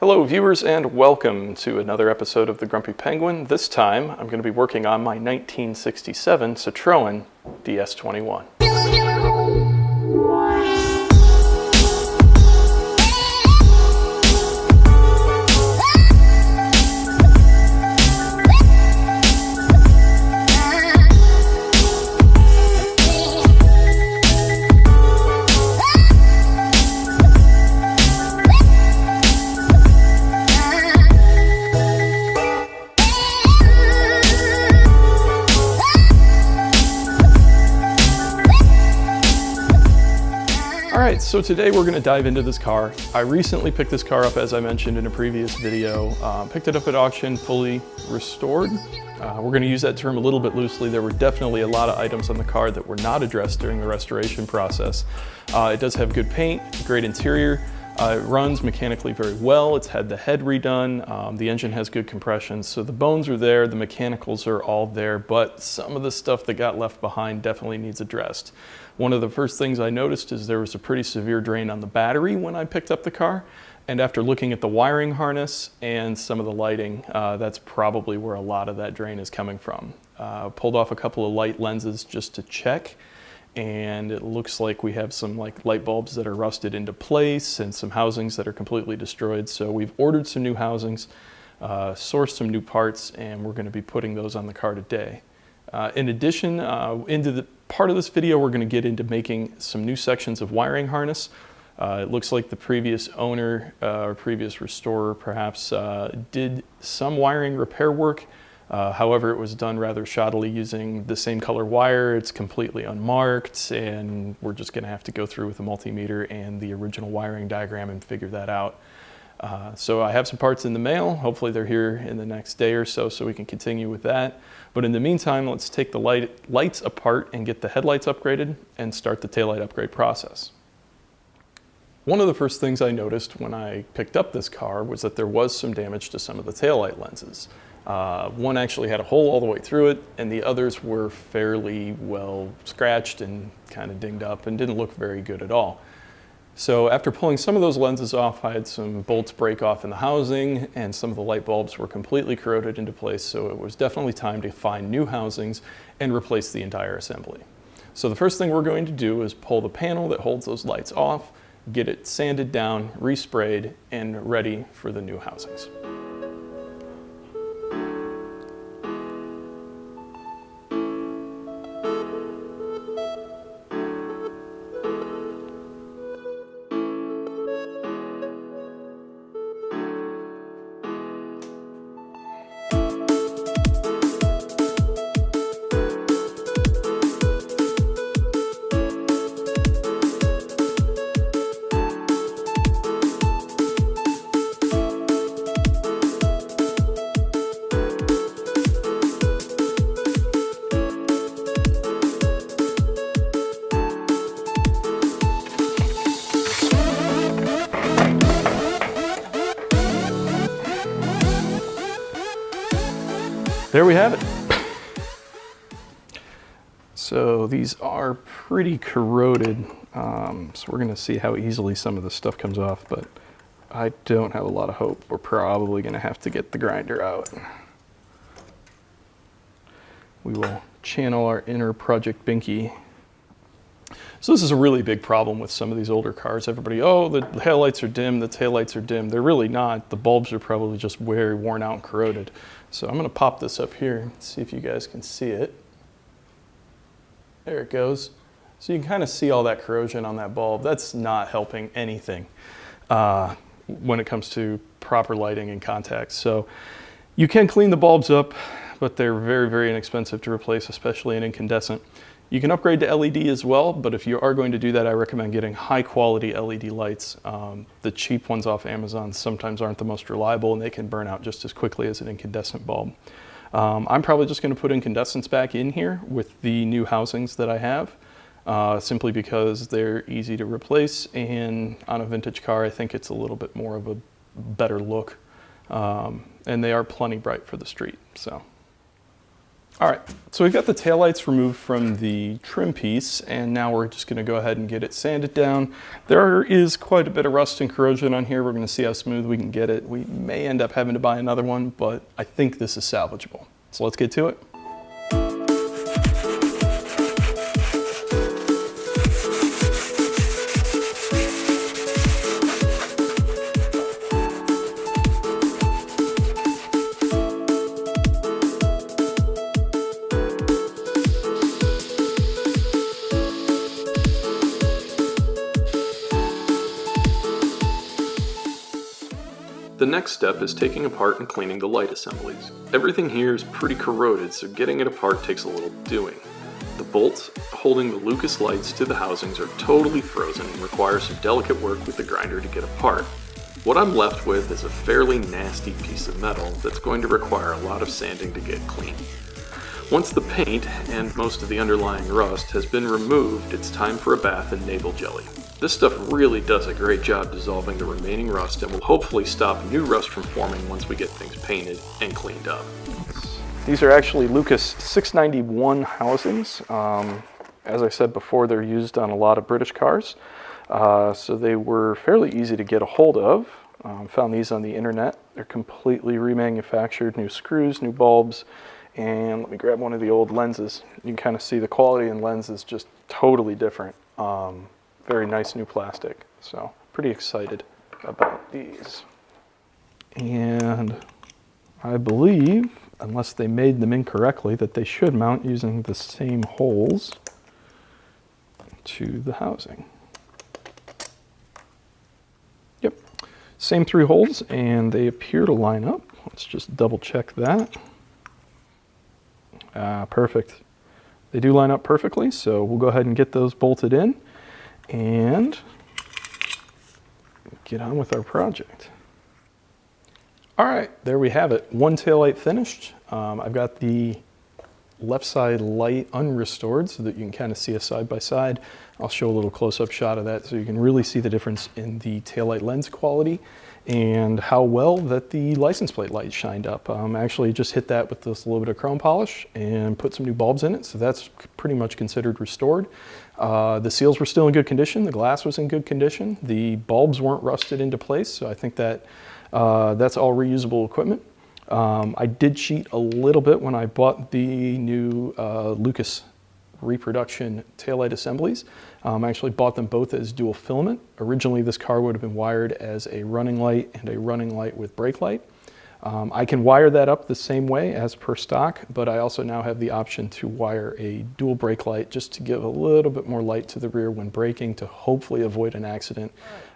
Hello viewers and welcome to another episode of The Grumpy Penguin. This time I'm going to be working on my 1967 Citroen DS21. Alright, so today we're going to dive into this car. I recently picked this car up, as I mentioned in a previous video. Picked it up at auction, fully restored. We're going to use that term a little bit loosely. There were definitely a lot of items on the car that were not addressed during the restoration process. It does have good paint, great interior. It runs mechanically very well. It's had the head redone. The engine has good compression, so the bones are there, the mechanicals are all there, but some of the stuff that got left behind definitely needs addressed. One of the first things I noticed is there was a pretty severe drain on the battery when I picked up the car, and after looking at the wiring harness and some of the lighting, that's probably where a lot of that drain is coming from. Pulled off a couple of light lenses just to check, and it looks like we have some light bulbs that are rusted into place and some housings that are completely destroyed. So we've ordered some new housings, sourced some new parts, and we're going to be putting those on the car today. In addition, into the part of this video, we're going to get into making some new sections of wiring harness. It looks like the previous owner or previous restorer perhaps did some wiring repair work. However, it was done rather shoddily using the same color wire. It's completely unmarked, and we're just going to have to go through with a multimeter and the original wiring diagram and figure that out. So I have some parts in the mail. Hopefully they're here in the next day or so we can continue with that. But in the meantime, let's take the lights apart and get the headlights upgraded and start the taillight upgrade process. One of the first things I noticed when I picked up this car was that there was some damage to some of the taillight lenses. One actually had a hole all the way through it, and the others were fairly well scratched and kind of dinged up and didn't look very good at all. So after pulling some of those lenses off, I had some bolts break off in the housing, and some of the light bulbs were completely corroded into place, so it was definitely time to find new housings and replace the entire assembly. So the first thing we're going to do is pull the panel that holds those lights off, get it sanded down, resprayed, and ready for the new housings. There we have it. So these are pretty corroded, so we're going to see how easily some of this stuff comes off, but I don't have a lot of hope. We're probably going to have to get the grinder out. We will channel our inner Project Binky. So this is a really big problem with some of these older cars. Everybody, oh, the taillights are dim, the taillights are dim. They're really not. The bulbs are probably just very worn out and corroded. So I'm going to pop this up here and see if you guys can see it. There it goes. So you can kind of see all that corrosion on that bulb. That's not helping anything when it comes to proper lighting and contacts. So you can clean the bulbs up, but they're very, very inexpensive to replace, especially an incandescent. You can upgrade to LED as well, but if you are going to do that, I recommend getting high quality LED lights. The cheap ones off Amazon sometimes aren't the most reliable, and they can burn out just as quickly as an incandescent bulb. I'm probably just going to put incandescents back in here with the new housings that I have, simply because they're easy to replace, and on a vintage car I think it's a little bit more of a better look, and they are plenty bright for the street. So All right, so we've got the taillights removed from the trim piece, and now we're just gonna go ahead and get it sanded down. There is quite a bit of rust and corrosion on here. We're gonna see how smooth we can get it. We may end up having to buy another one, but I think this is salvageable. So let's get to it. The next step is taking apart and cleaning the light assemblies. Everything here is pretty corroded, so getting it apart takes a little doing. The bolts holding the Lucas lights to the housings are totally frozen and require some delicate work with the grinder to get apart. What I'm left with is a fairly nasty piece of metal that's going to require a lot of sanding to get clean. Once the paint and most of the underlying rust has been removed, it's time for a bath in navel jelly. This stuff really does a great job dissolving the remaining rust and will hopefully stop new rust from forming once we get things painted and cleaned up. These are actually Lucas 691 housings. As I said before, they're used on a lot of British cars, so they were fairly easy to get a hold of. Found these on the internet. They're completely remanufactured, new screws, new bulbs, and let me grab one of the old lenses. You can kind of see the quality in lens is just totally different. Very nice new plastic, so pretty excited about these. And I believe, unless they made them incorrectly, that they should mount using the same holes to the housing. Yep, same 3 holes, and they appear to line up. Let's just double check that. Perfect. They do line up perfectly, so we'll go ahead and get those bolted in and get on with our project. All right, there we have it. One taillight finished. I've got the left side light unrestored so that you can kind of see a side by side. I'll show a little close-up shot of that so you can really see the difference in the taillight lens quality and how well that the license plate light shined up. I actually just hit that with this little bit of chrome polish and put some new bulbs in it, so that's pretty much considered restored. The seals were still in good condition, the glass was in good condition, the bulbs weren't rusted into place, so I think that that's all reusable equipment. I did cheat a little bit when I bought the new Lucas reproduction taillight assemblies. I actually bought them both as dual filament. Originally this car would have been wired as a running light and a running light with brake light. I can wire that up the same way as per stock, but I also now have the option to wire a dual brake light just to give a little bit more light to the rear when braking to hopefully avoid an accident.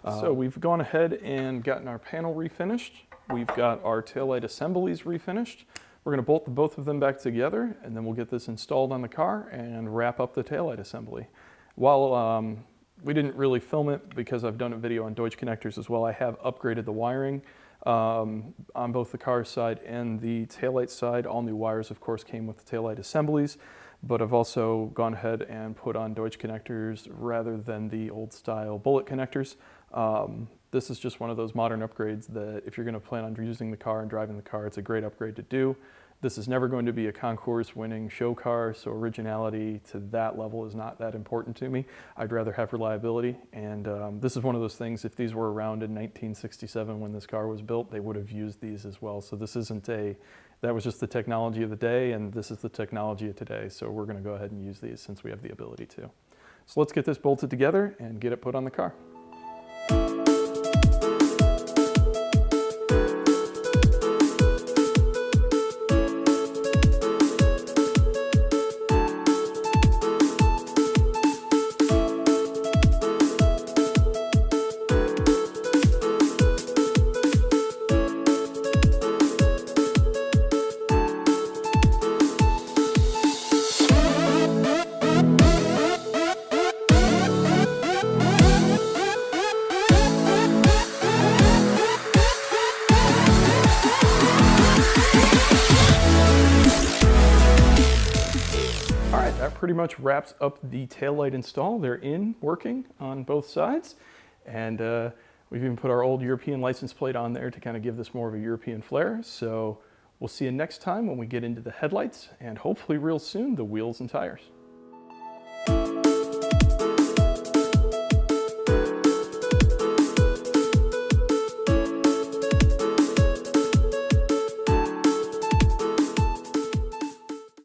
So we've gone ahead and gotten our panel refinished. We've got our taillight assemblies refinished. We're going to bolt the both of them back together, and then we'll get this installed on the car and wrap up the taillight assembly. While we didn't really film it because I've done a video on Deutsch connectors as well, I have upgraded the wiring on both the car side and the taillight side. All new wires, of course, came with the taillight assemblies, but I've also gone ahead and put on Deutsch connectors rather than the old style bullet connectors. This is just one of those modern upgrades that if you're going to plan on using the car and driving the car, it's a great upgrade to do. This is never going to be a concours winning show car, so originality to that level is not that important to me. I'd rather have reliability, and this is one of those things, if these were around in 1967 when this car was built, they would have used these as well. So this isn't that was just the technology of the day, and this is the technology of today, so we're going to go ahead and use these since we have the ability to. So let's get this bolted together and get it put on the car. Pretty much wraps up the taillight install. They're in working on both sides, and we've even put our old European license plate on there to kind of give this more of a European flair. So We'll see you next time when we get into the headlights and hopefully real soon the wheels and tires.